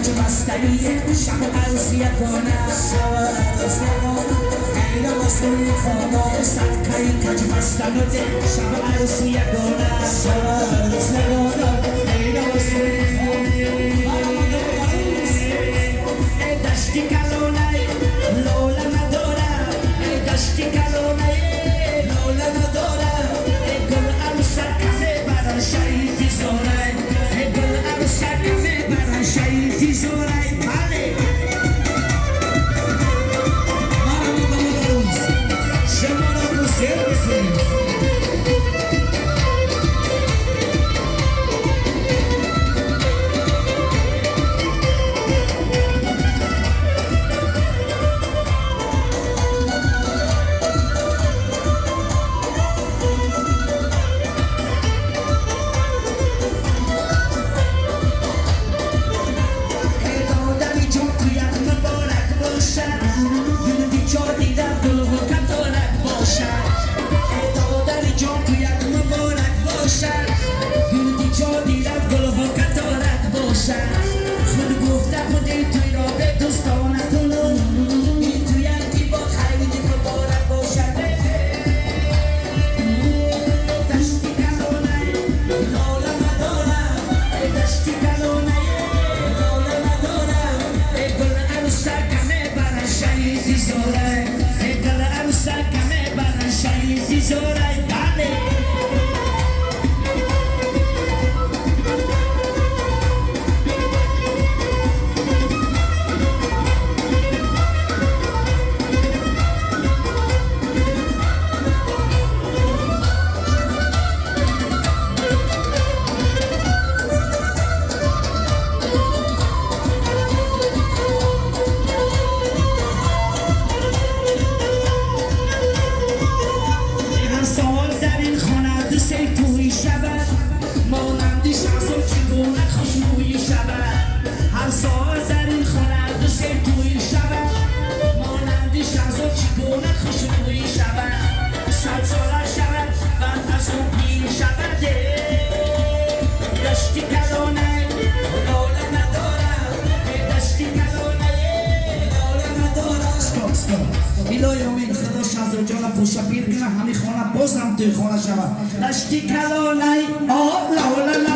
کج بستنی شب عروسی کنم اینا واسه میخوام صد کاری کج بستن و ده شب عروسی کنم اینا واسه میخوام دشتی کلونه لولا ندارم دشتی کلونه لولا ندارم گل عروسکمه برای شهیدی زاره گل عروسکمه برای شهیدی زاره بله شما را بسیر بسیر خود گفته بودی توی را به دوستانه کنم این توی اندی با خیلی مبارک باشد دشتی کلونه لاله ندارم دشتی کلونه لاله ندارم گل عروسکمه برای شهیدی زاره گل عروسکمه برای شهیدی زاره بله توی شبت مانندی شمسو چگونه خوشبوی شبت هر سال در این خانه دوست توی شبت مانندی شمسو چگونه خوشبوی شبت صد ساله شبت بعد از اون پیر شبت دشتی کلونه لاله ندارم دشتی کلونه لاله ندارم ایلای امید خدا شهزاد جان پوشا پیر کنه همین خانه بازم توی خانه شود دشتی کلانه لاله